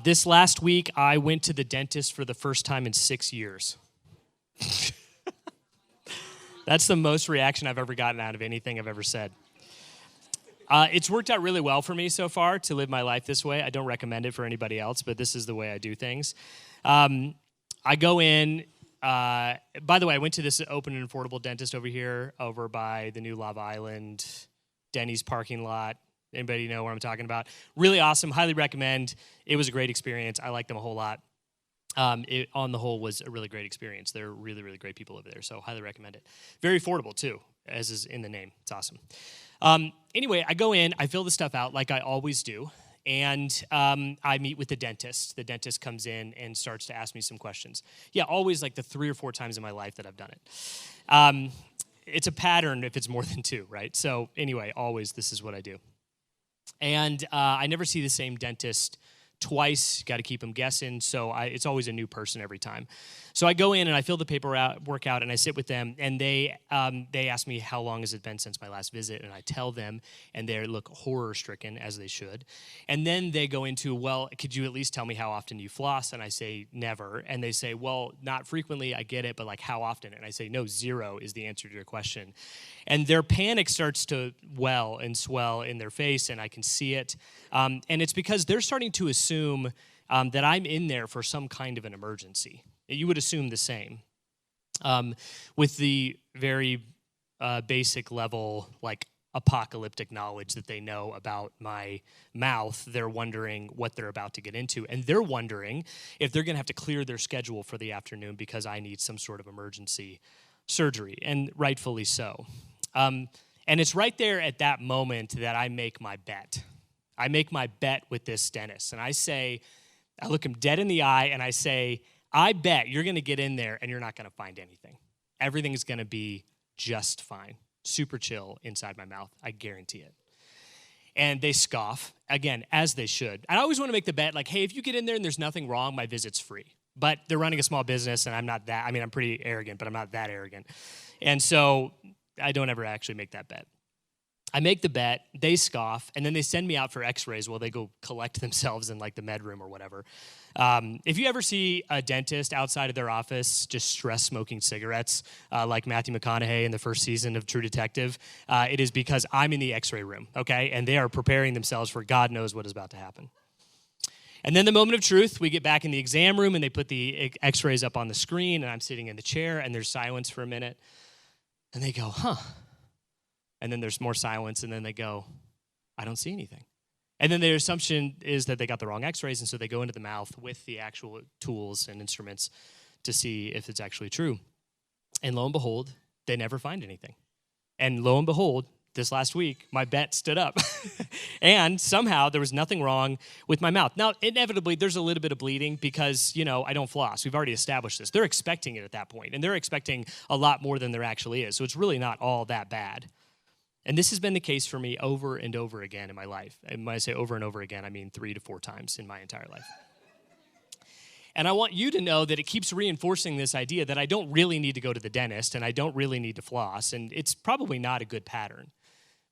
This last week, I went to the dentist for the first time in 6 years. That's the most reaction I've ever gotten out of anything I've ever said. It's worked out really well for me so far to live my life this way. I don't recommend it for anybody else, but this is the way I do things. I go in. By the way, I went to this open and affordable dentist over here, over by the new Love Island, Denny's parking lot. Anybody know what I'm talking about? Really awesome. Highly recommend. It was a great experience. I like them a whole lot. It, on the whole, was a really great experience. They're really, really great people over there, so highly recommend it. Very affordable, too, as is in the name. It's awesome. Anyway, I go in. I fill the stuff out like I always do, and I meet with the dentist. The dentist comes in and starts to ask me some questions. Yeah, always like the 3 or 4 times in my life that I've done it. It's a pattern if it's more than 2, right? So anyway, always this is what I do. And I never see the same dentist twice. Got to keep them guessing. So it's always a new person every time. So I go in and I fill the paperwork out and I sit with them, and they ask me how long has it been since my last visit, and I tell them, and they look horror-stricken, as they should. And then they go into, well, could you at least tell me how often you floss? And I say, never. And they say, well, not frequently, I get it, but like how often? And I say, no, 0 is the answer to your question. And their panic starts to well and swell in their face, and I can see it. And it's because they're starting to assume that I'm in there for some kind of an emergency. You would assume the same. With the very basic level, like apocalyptic knowledge that they know about my mouth, they're wondering what they're about to get into. And they're wondering if they're going to have to clear their schedule for the afternoon because I need some sort of emergency surgery, and rightfully so. And it's right there at that moment that I make my bet. I make my bet with this dentist, and I look him dead in the eye, and I say, I bet you're going to get in there and you're not going to find anything. Everything is going to be just fine. Super chill inside my mouth. I guarantee it. And they scoff, again, as they should. I always want to make the bet, like, hey, if you get in there and there's nothing wrong, my visit's free. But they're running a small business, and I'm not that. I mean, I'm pretty arrogant, but I'm not that arrogant. And so I don't ever actually make that bet. I make the bet, they scoff, and then they send me out for x-rays while they go collect themselves in like the med room or whatever. If you ever see a dentist outside of their office just stress smoking cigarettes like Matthew McConaughey in the first season of True Detective, it is because I'm in the x-ray room, okay? And they are preparing themselves for God knows what is about to happen. And then the moment of truth, we get back in the exam room and they put the x-rays up on the screen, and I'm sitting in the chair and there's silence for a minute. And they go, huh. And then there's more silence, and then they go, I don't see anything. And then their assumption is that they got the wrong x-rays, and so they go into the mouth with the actual tools and instruments to see if it's actually true. And lo and behold, they never find anything. And lo and behold, this last week, my bet stood up. And somehow there was nothing wrong with my mouth. Now, inevitably, there's a little bit of bleeding because, I don't floss. We've already established this. They're expecting it at that point, and they're expecting a lot more than there actually is. So it's really not all that bad. And this has been the case for me over and over again in my life. And when I say over and over again, I mean 3 to 4 times in my entire life. And I want you to know that it keeps reinforcing this idea that I don't really need to go to the dentist and I don't really need to floss. And it's probably not a good pattern.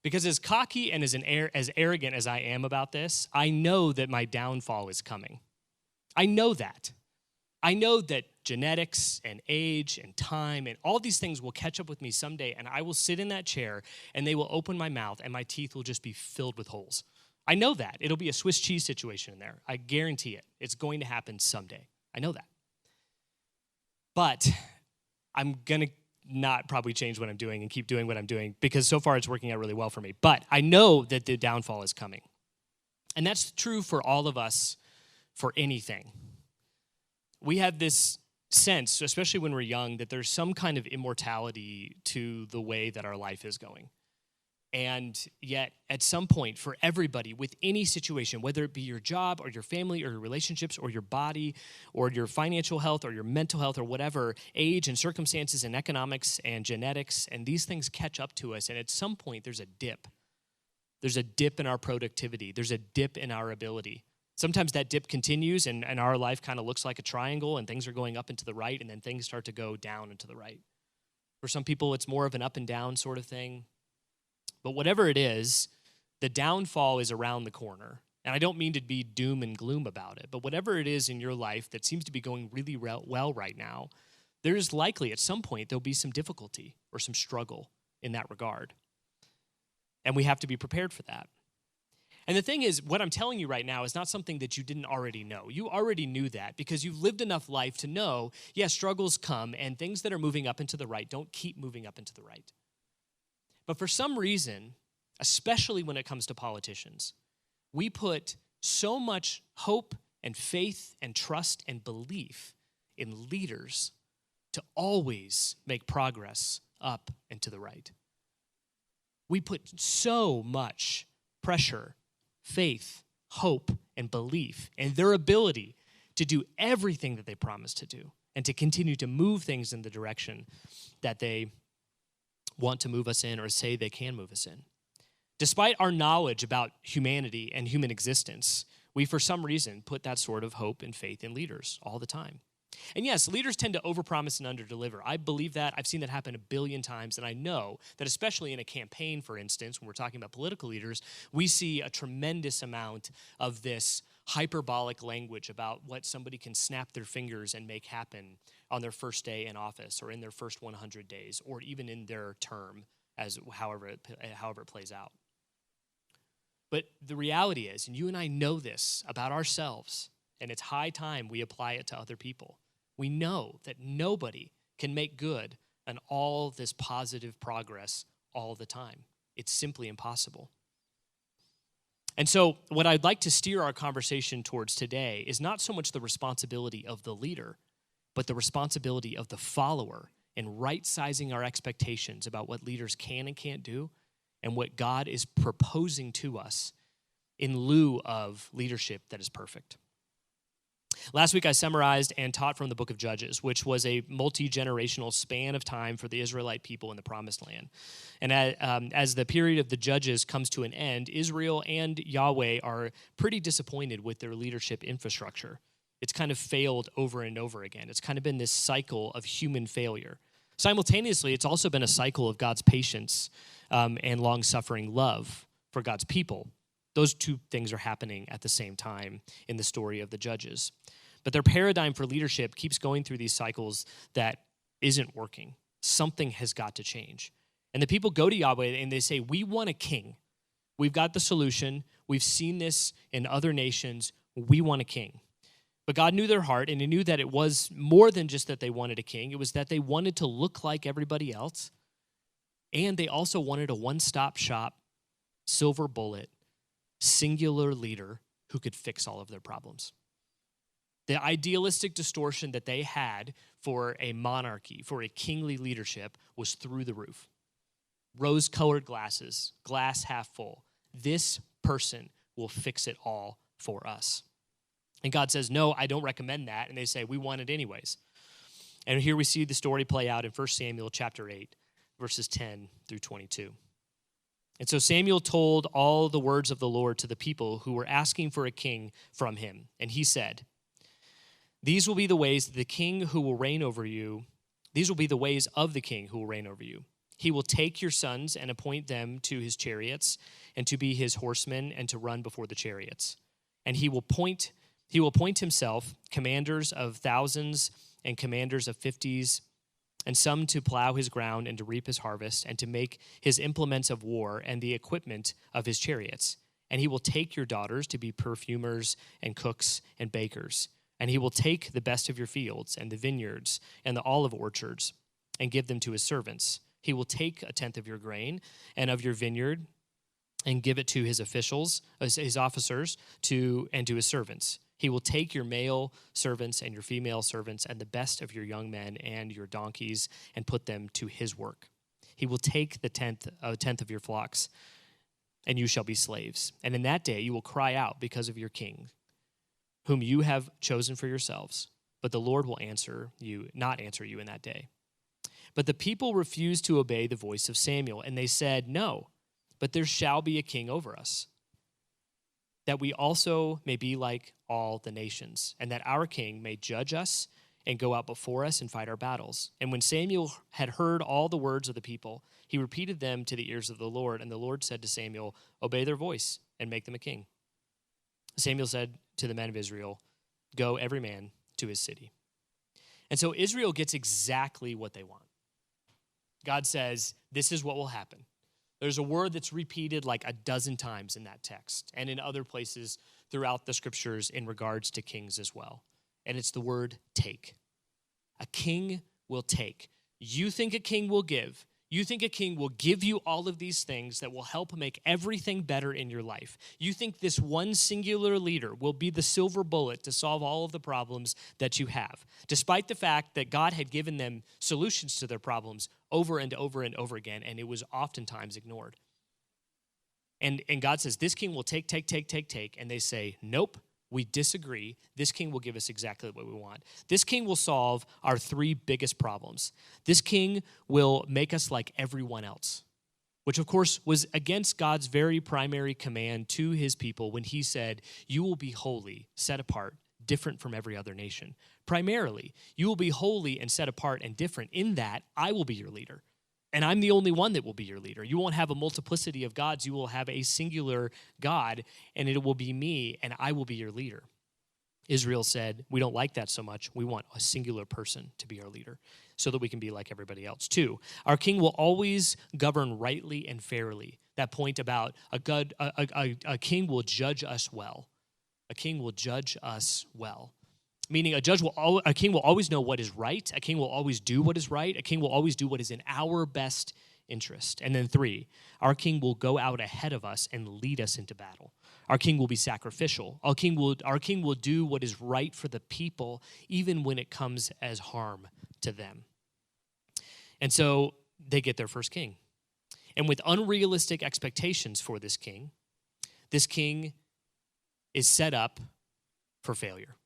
Because as cocky and as arrogant as I am about this, I know that my downfall is coming. I know that. I know that genetics and age and time and all these things will catch up with me someday, and I will sit in that chair and they will open my mouth and my teeth will just be filled with holes. I know that. It'll be a Swiss cheese situation in there. I guarantee it. It's going to happen someday. I know that. But I'm going to not probably change what I'm doing and keep doing what I'm doing because so far it's working out really well for me. But I know that the downfall is coming. And that's true for all of us for anything. We have this sense, especially when we're young, that there's some kind of immortality to the way that our life is going. And yet, at some point, for everybody, with any situation, whether it be your job or your family or your relationships or your body or your financial health or your mental health or whatever, age and circumstances and economics and genetics, and these things catch up to us. And at some point, there's a dip. There's a dip in our productivity. There's a dip in our ability. Sometimes that dip continues and our life kind of looks like a triangle and things are going up and to the right and then things start to go down and to the right. For some people, it's more of an up and down sort of thing. But whatever it is, the downfall is around the corner. And I don't mean to be doom and gloom about it, but whatever it is in your life that seems to be going really well right now, there's likely at some point there'll be some difficulty or some struggle in that regard. And we have to be prepared for that. And the thing is, what I'm telling you right now is not something that you didn't already know. You already knew that because you've lived enough life to know, yes, struggles come and things that are moving up and to the right don't keep moving up and to the right. But for some reason, especially when it comes to politicians, we put so much hope and faith and trust and belief in leaders to always make progress up and to the right. We put so much pressure, faith, hope, and belief in their ability to do everything that they promise to do and to continue to move things in the direction that they want to move us in or say they can move us in. Despite our knowledge about humanity and human existence, we for some reason put that sort of hope and faith in leaders all the time. And yes, leaders tend to overpromise and underdeliver. I believe that. I've seen that happen a billion times, and I know that especially in a campaign, for instance, when we're talking about political leaders, we see a tremendous amount of this hyperbolic language about what somebody can snap their fingers and make happen on their first day in office or in their first 100 days or even in their term, as however it plays out. But the reality is, and you and I know this about ourselves, and it's high time we apply it to other people. We know that nobody can make good on all this positive progress all the time. It's simply impossible. And so what I'd like to steer our conversation towards today is not so much the responsibility of the leader, but the responsibility of the follower in right-sizing our expectations about what leaders can and can't do and what God is proposing to us in lieu of leadership that is perfect. Last week, I summarized and taught from the book of Judges, which was a multi-generational span of time for the Israelite people in the Promised Land. And as the period of the Judges comes to an end, Israel and Yahweh are pretty disappointed with their leadership infrastructure. It's kind of failed over and over again. It's kind of been this cycle of human failure. Simultaneously, it's also been a cycle of God's patience and long-suffering love for God's people. Those two things are happening at the same time in the story of the Judges. But their paradigm for leadership keeps going through these cycles that isn't working. Something has got to change. And the people go to Yahweh and they say, we want a king. We've got the solution. We've seen this in other nations. We want a king. But God knew their heart, and he knew that it was more than just that they wanted a king. It was that they wanted to look like everybody else. And they also wanted a one-stop shop, silver bullet, singular leader who could fix all of their problems. The idealistic distortion that they had for a monarchy, for a kingly leadership, was through the roof. Rose-colored glasses, glass half full. This person will fix it all for us. And God says, no, I don't recommend that. And they say, we want it anyways. And here we see the story play out in 1 Samuel chapter 8, verses 10 through 22. And so Samuel told all the words of the Lord to the people who were asking for a king from him. And he said, these will be the ways of the king who will reign over you. These will be the ways of the king who will reign over you. He will take your sons and appoint them to his chariots and to be his horsemen and to run before the chariots. And he will appoint himself commanders of thousands and commanders of 50s, and some to plow his ground and to reap his harvest, and to make his implements of war and the equipment of his chariots. And he will take your daughters to be perfumers and cooks and bakers. And he will take the best of your fields and the vineyards and the olive orchards and give them to his servants. He will take a tenth of your grain and of your vineyard and give it to his officials, his officers, and to his servants. He will take your male servants and your female servants and the best of your young men and your donkeys and put them to his work. He will take a tenth of your flocks, and you shall be slaves. And in that day you will cry out because of your king, whom you have chosen for yourselves. But the Lord will not answer you in that day. But the people refused to obey the voice of Samuel, and they said, no, but there shall be a king over us, that we also may be like all the nations, and that our king may judge us and go out before us and fight our battles. And when Samuel had heard all the words of the people, he repeated them to the ears of the Lord, and the Lord said to Samuel, obey their voice and make them a king. Samuel said to the men of Israel, "Go every man to his city." And so Israel gets exactly what they want. God says, this is what will happen. There's a word that's repeated like a dozen times in that text and in other places throughout the scriptures in regards to kings as well. And it's the word take. A king will take. You think a king will give. You think a king will give you all of these things that will help make everything better in your life. You think this one singular leader will be the silver bullet to solve all of the problems that you have, despite the fact that God had given them solutions to their problems over and over and over again, and it was oftentimes ignored. And God says, this king will take, and they say, nope, we disagree. This king will give us exactly what we want. This king will solve our three biggest problems. This king will make us like everyone else, which of course was against God's very primary command to his people when he said, you will be holy, set apart, different from every other nation. Primarily, you will be holy and set apart and different in that I will be your leader. And I'm the only one that will be your leader. You won't have a multiplicity of gods. You will have a singular God, and it will be me, and I will be your leader. Israel said, we don't like that so much. We want a singular person to be our leader so that we can be like everybody else. 2, our king will always govern rightly and fairly. That point about a king will judge us well. A king will judge us well. Meaning a king will always know what is right. A king will always do what is right. A king will always do what is in our best interest. And then 3, our king will go out ahead of us and lead us into battle. Our king will be sacrificial. Our king will do what is right for the people, even when it comes as harm to them. And so they get their first king. And with unrealistic expectations for this king is set up for failure.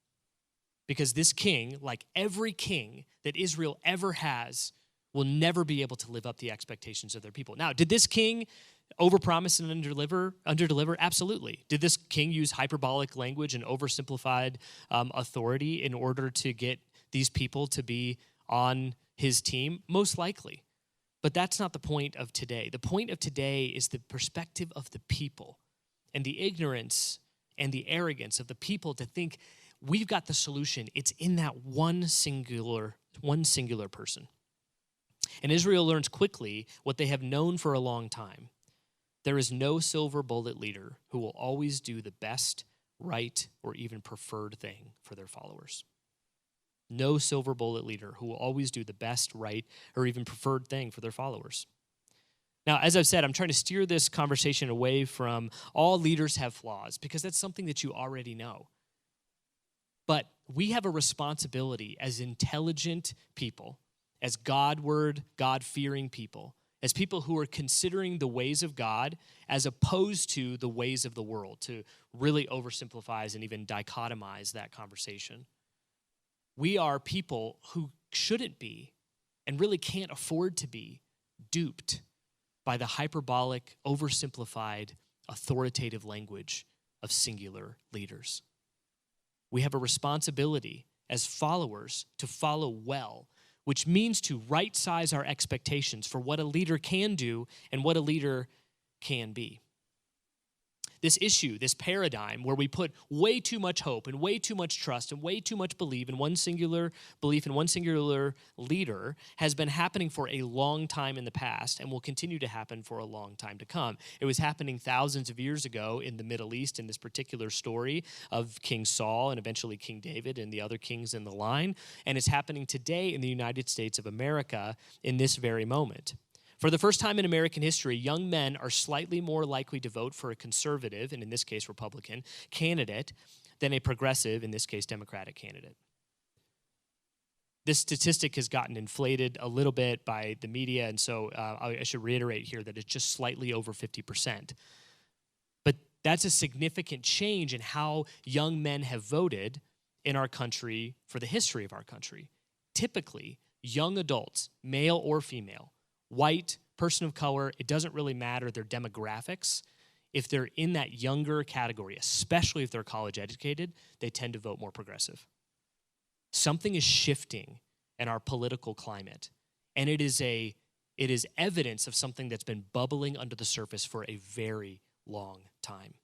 Because this king, like every king that Israel ever has, will never be able to live up to the expectations of their people. Now, did this king overpromise and underdeliver? Absolutely. Did this king use hyperbolic language and oversimplified authority in order to get these people to be on his team? Most likely. But that's not the point of today. The point of today is the perspective of the people and the ignorance and the arrogance of the people to think we've got the solution. It's in that one singular person. And Israel learns quickly what they have known for a long time. There is no silver bullet leader who will always do the best, right, or even preferred thing for their followers. No silver bullet leader who will always do the best, right, or even preferred thing for their followers. Now, as I've said, I'm trying to steer this conversation away from all leaders have flaws because that's something that you already know. But we have a responsibility as intelligent people, as God-fearing people, as people who are considering the ways of God as opposed to the ways of the world, to really oversimplify and even dichotomize that conversation. We are people who shouldn't be and really can't afford to be duped by the hyperbolic, oversimplified, authoritative language of singular leaders. We have a responsibility as followers to follow well, which means to right-size our expectations for what a leader can do and what a leader can be. This issue, this paradigm where we put way too much hope and way too much trust and way too much belief in one singular leader has been happening for a long time in the past and will continue to happen for a long time to come. It was happening thousands of years ago in the Middle East in this particular story of King Saul and eventually King David and the other kings in the line. And it's happening today in the United States of America in this very moment. For the first time in American history, young men are slightly more likely to vote for a conservative, and in this case Republican, candidate than a progressive, in this case Democratic candidate. This statistic has gotten inflated a little bit by the media, and so I should reiterate here that it's just slightly over 50%. But that's a significant change in how young men have voted in our country for the history of our country. Typically, young adults, male or female, white, person of color, it doesn't really matter their demographics. If they're in that younger category, especially if they're college educated, they tend to vote more progressive. Something is shifting in our political climate, and it is evidence of something that's been bubbling under the surface for a very long time.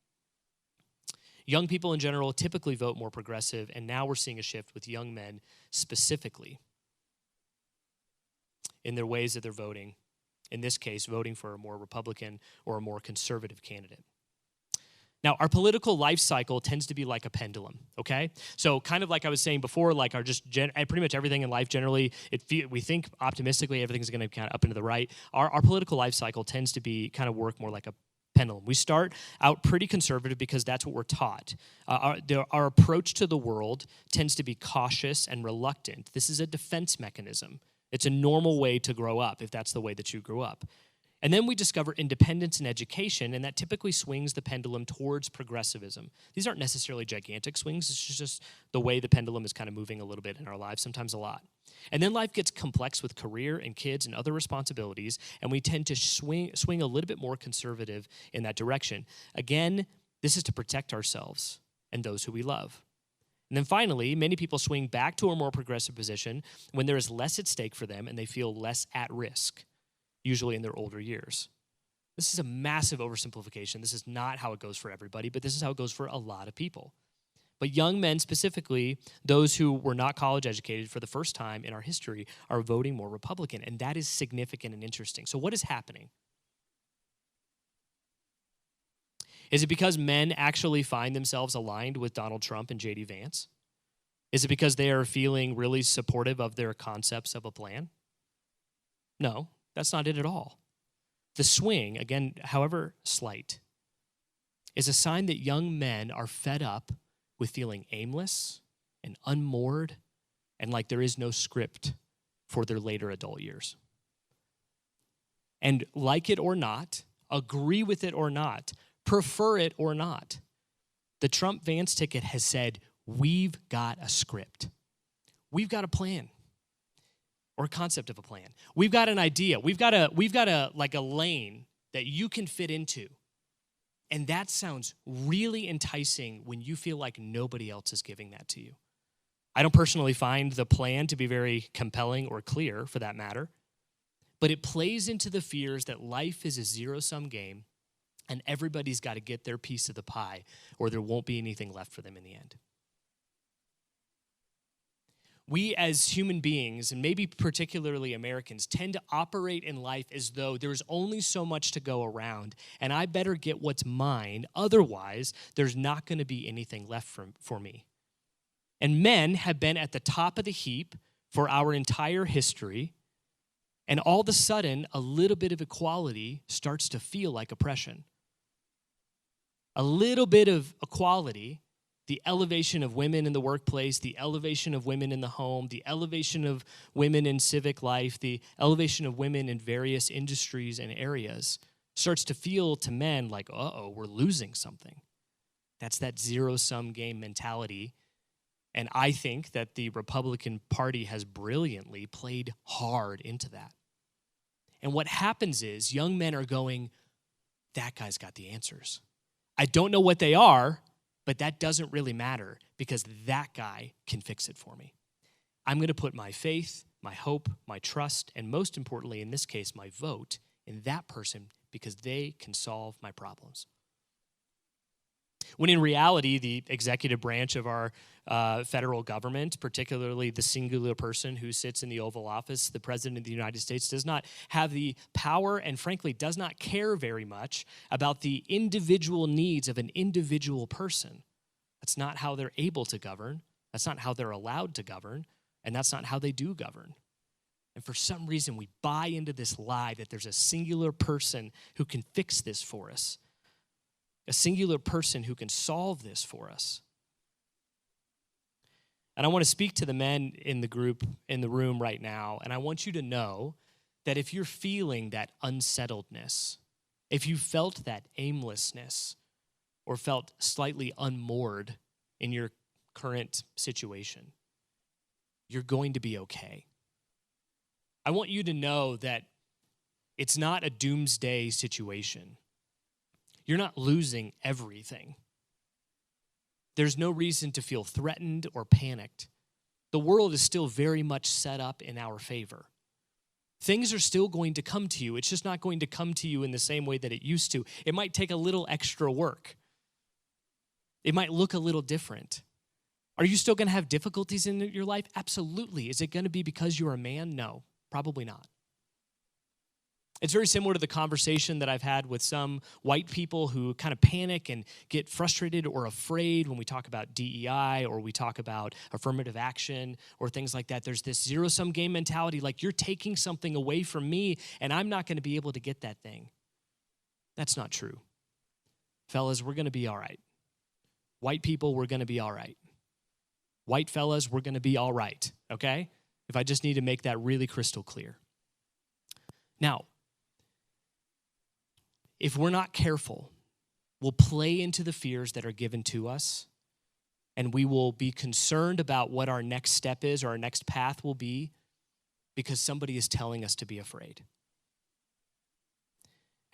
Young people in general typically vote more progressive, and now we're seeing a shift with young men specifically in their ways that they're voting. In this case, voting for a more Republican or a more conservative candidate. Now, our political life cycle tends to be like a pendulum, okay? So kind of like I was saying before, like our pretty much everything in life generally, we think optimistically everything's going to kind of up into the right. Our political life cycle tends to be kind of work more like a pendulum. We start out pretty conservative because that's what we're taught. Our approach to the world tends to be cautious and reluctant. This is a defense mechanism. It's a normal way to grow up if that's the way that you grew up. And then we discover independence and education, and that typically swings the pendulum towards progressivism. These aren't necessarily gigantic swings. It's just the way the pendulum is kind of moving a little bit in our lives, sometimes a lot. And then life gets complex with career and kids and other responsibilities, and we tend to swing a little bit more conservative in that direction. Again, this is to protect ourselves and those who we love. And then finally, many people swing back to a more progressive position when there is less at stake for them and they feel less at risk, usually in their older years. This is a massive oversimplification. This is not how it goes for everybody, but this is how it goes for a lot of people. But young men specifically, those who were not college educated for the first time in our history, are voting more Republican, and that is significant and interesting. So what is happening? Is it because men actually find themselves aligned with Donald Trump and J.D. Vance? Is it because they are feeling really supportive of their concepts of a plan? No, that's not it at all. The swing, again, however slight, is a sign that young men are fed up with feeling aimless and unmoored and like there is no script for their later adult years. And like it or not, agree with it or not, prefer it or not, the Trump-Vance ticket has said, we've got a script. We've got a plan or a concept of a plan. We've got an idea. We've got a like a lane that you can fit into. And that sounds really enticing when you feel like nobody else is giving that to you. I don't personally find the plan to be very compelling or clear, for that matter, but it plays into the fears that life is a zero-sum game and everybody's got to get their piece of the pie or there won't be anything left for them in the end. We as human beings, and maybe particularly Americans, tend to operate in life as though there's only so much to go around, and I better get what's mine, otherwise there's not going to be anything left for me. And men have been at the top of the heap for our entire history, and all of a sudden, a little bit of equality starts to feel like oppression. A little bit of equality, the elevation of women in the workplace, the elevation of women in the home, the elevation of women in civic life, the elevation of women in various industries and areas starts to feel to men like, uh-oh, we're losing something. That's that zero-sum game mentality. And I think that the Republican Party has brilliantly played hard into that. And what happens is young men are going, that guy's got the answers. I don't know what they are, but that doesn't really matter because that guy can fix it for me. I'm going to put my faith, my hope, my trust, and most importantly, in this case, my vote in that person because they can solve my problems. When in reality, the executive branch of our federal government, particularly the singular person who sits in the Oval Office, the President of the United States, does not have the power and frankly does not care very much about the individual needs of an individual person. That's not how they're able to govern. That's not how they're allowed to govern. And that's not how they do govern. And for some reason, we buy into this lie that there's a singular person who can fix this for us. A singular person who can solve this for us. And I want to speak to the men in the group, in the room right now, and I want you to know that if you're feeling that unsettledness, if you felt that aimlessness, or felt slightly unmoored in your current situation, you're going to be okay. I want you to know that it's not a doomsday situation. You're not losing everything. There's no reason to feel threatened or panicked. The world is still very much set up in our favor. Things are still going to come to you. It's just not going to come to you in the same way that it used to. It might take a little extra work. It might look a little different. Are you still going to have difficulties in your life? Absolutely. Is it going to be because you're a man? No, probably not. It's very similar to the conversation that I've had with some white people who kind of panic and get frustrated or afraid when we talk about DEI or we talk about affirmative action or things like that. There's this zero-sum game mentality, like you're taking something away from me and I'm not going to be able to get that thing. That's not true. Fellas, we're going to be all right. White people, we're going to be all right. White fellas, we're going to be all right, okay? If I just need to make that really crystal clear. Now, if we're not careful, we'll play into the fears that are given to us, and we will be concerned about what our next step is or our next path will be because somebody is telling us to be afraid.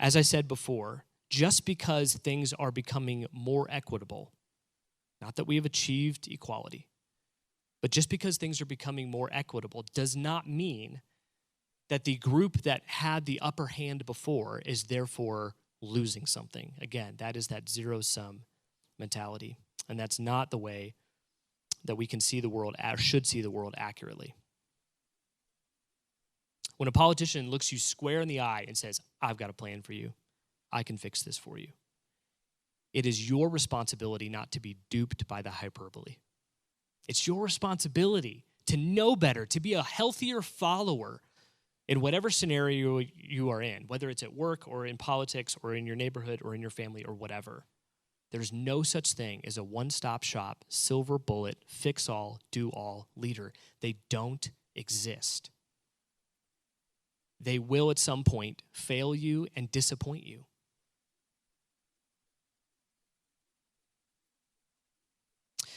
As I said before, just because things are becoming more equitable, not that we have achieved equality, but just because things are becoming more equitable does not mean that the group that had the upper hand before is therefore losing something. Again, that is that zero-sum mentality, and that's not the way that we can see the world, or should see the world accurately. When a politician looks you square in the eye and says, I've got a plan for you, I can fix this for you, it is your responsibility not to be duped by the hyperbole. It's your responsibility to know better, to be a healthier follower in whatever scenario you are in, whether it's at work or in politics or in your neighborhood or in your family or whatever. There's no such thing as a one-stop shop, silver bullet, fix-all, do-all leader. They don't exist. They will at some point fail you and disappoint you.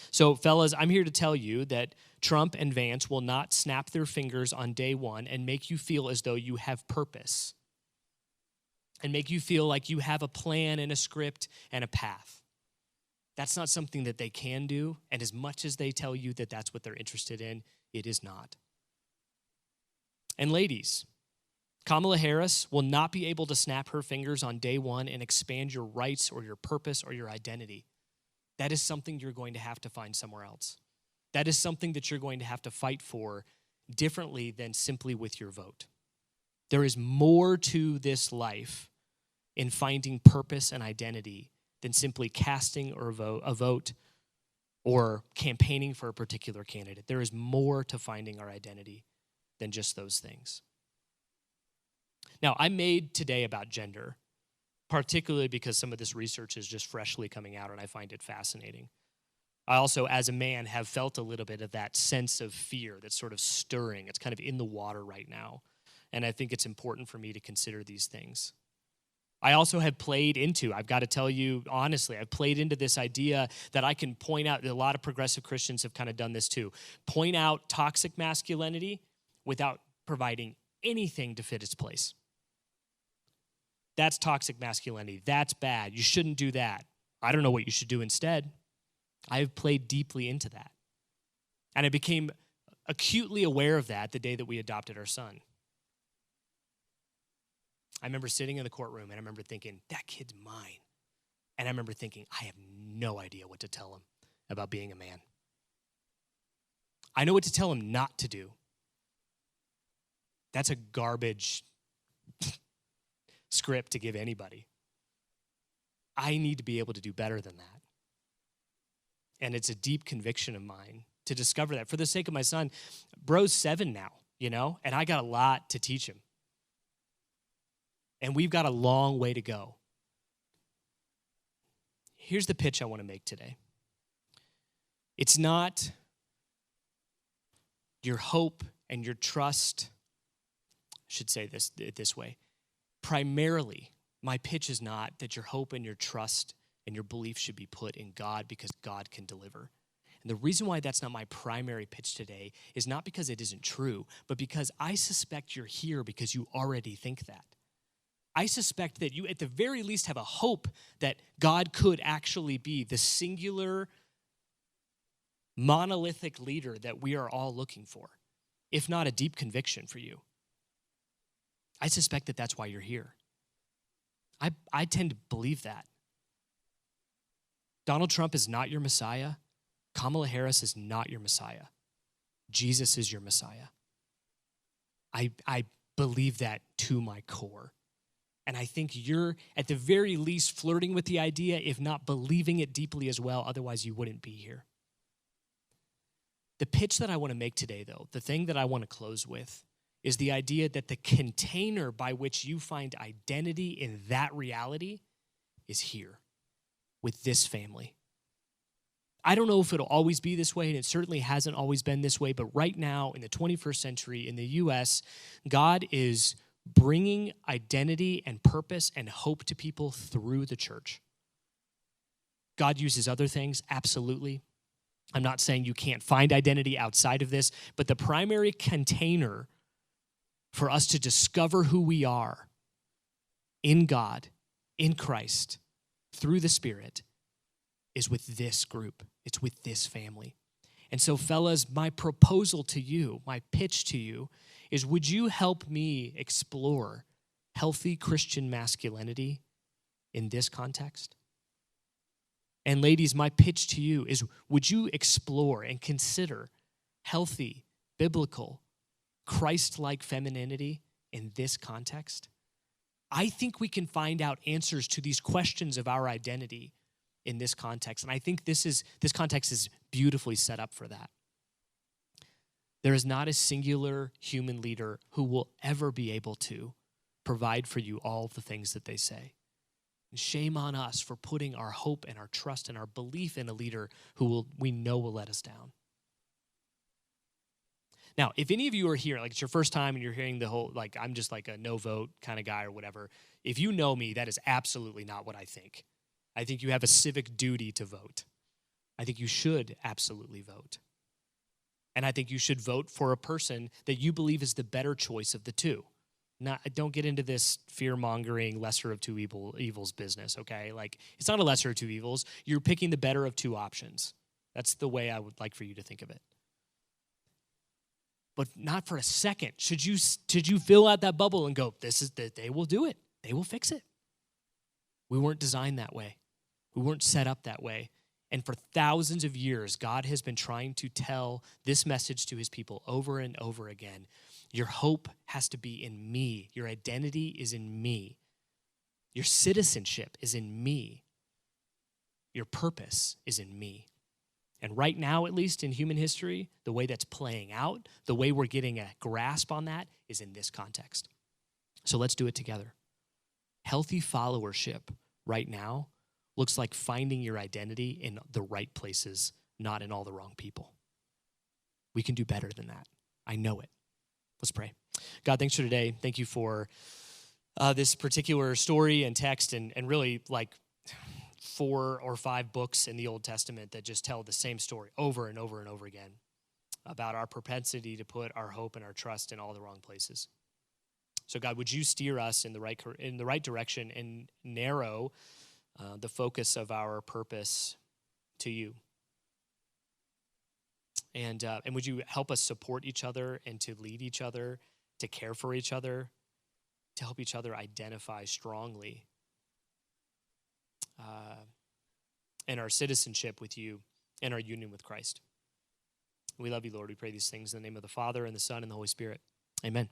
So, fellas, I'm here to tell you that Trump and Vance will not snap their fingers on day one and make you feel as though you have purpose and make you feel like you have a plan and a script and a path. That's not something that they can do, and as much as they tell you that that's what they're interested in, it is not. And ladies, Kamala Harris will not be able to snap her fingers on day one and expand your rights or your purpose or your identity. That is something you're going to have to find somewhere else. That is something that you're going to have to fight for differently than simply with your vote. There is more to this life in finding purpose and identity than simply casting or a vote or campaigning for a particular candidate. There is more to finding our identity than just those things. Now, I made today about gender, particularly because some of this research is just freshly coming out, and I find it fascinating. I also, as a man, have felt a little bit of that sense of fear that's sort of stirring. It's kind of in the water right now, and I think it's important for me to consider these things. I also have played into, I've got to tell you honestly, I've played into this idea that I can point out, a lot of progressive Christians have kind of done this too, point out toxic masculinity without providing anything to fit its place. That's toxic masculinity. That's bad. You shouldn't do that. I don't know what you should do instead. I have played deeply into that. And I became acutely aware of that the day that we adopted our son. I remember sitting in the courtroom and I remember thinking, that kid's mine. And I remember thinking, I have no idea what to tell him about being a man. I know what to tell him not to do. That's a garbage script to give anybody. I need to be able to do better than that. And it's a deep conviction of mine to discover that. For the sake of my son, bro's 7 now, and I got a lot to teach him. And we've got a long way to go. Here's the pitch I want to make today. It's not your hope and your trust, I should say this way. Primarily, my pitch is not that your hope and your trust and your belief should be put in God because God can deliver. And the reason why that's not my primary pitch today is not because it isn't true, but because I suspect you're here because you already think that. I suspect that you at the very least have a hope that God could actually be the singular, monolithic leader that we are all looking for, if not a deep conviction for you. I suspect that that's why you're here. I tend to believe that. Donald Trump is not your Messiah. Kamala Harris is not your Messiah. Jesus is your Messiah. I believe that to my core. And I think you're, at the very least, flirting with the idea, if not believing it deeply as well. Otherwise, you wouldn't be here. The pitch that I want to make today, though, the thing that I want to close with, is the idea that the container by which you find identity in that reality is here with this family. I don't know if it'll always be this way, and it certainly hasn't always been this way, but right now in the 21st century in the U.S., God is bringing identity and purpose and hope to people through the church. God uses other things, absolutely. I'm not saying you can't find identity outside of this, but the primary container for us to discover who we are in God, in Christ, through the Spirit, is with this group. It's with this family. And so, fellas, my proposal to you, my pitch to you, is would you help me explore healthy Christian masculinity in this context? And ladies, my pitch to you is would you explore and consider healthy, biblical, Christ-like femininity in this context? I think we can find out answers to these questions of our identity in this context. And I think this context is beautifully set up for that. There is not a singular human leader who will ever be able to provide for you all the things that they say. And shame on us for putting our hope and our trust and our belief in a leader who we know will let us down. Now, if any of you are here, like it's your first time and you're hearing the whole, like I'm just like a no vote kind of guy or whatever, if you know me, that is absolutely not what I think. I think you have a civic duty to vote. I think you should absolutely vote. And I think you should vote for a person that you believe is the better choice of the two. Don't get into this fear-mongering lesser of two evils business, okay? Like, it's not a lesser of two evils. You're picking the better of two options. That's the way I would like for you to think of it. But not for a second should you fill out that bubble and go, they will do it. They will fix it. We weren't designed that way. We weren't set up that way. And for thousands of years, God has been trying to tell this message to his people over and over again. Your hope has to be in me. Your identity is in me. Your citizenship is in me. Your purpose is in me. And right now, at least in human history, the way that's playing out, the way we're getting a grasp on that is in this context. So let's do it together. Healthy followership right now looks like finding your identity in the right places, not in all the wrong people. We can do better than that. I know it. Let's pray. God, thanks for today. Thank you for this particular story and text and really like 4 or 5 books in the Old Testament that just tell the same story over and over and over again about our propensity to put our hope and our trust in all the wrong places. So God, would you steer us in the right direction and narrow the focus of our purpose to you? And would you help us support each other and to lead each other, to care for each other, to help each other identify strongly in our citizenship with you and our union with Christ. We love you, Lord. We pray these things in the name of the Father and the Son and the Holy Spirit. Amen.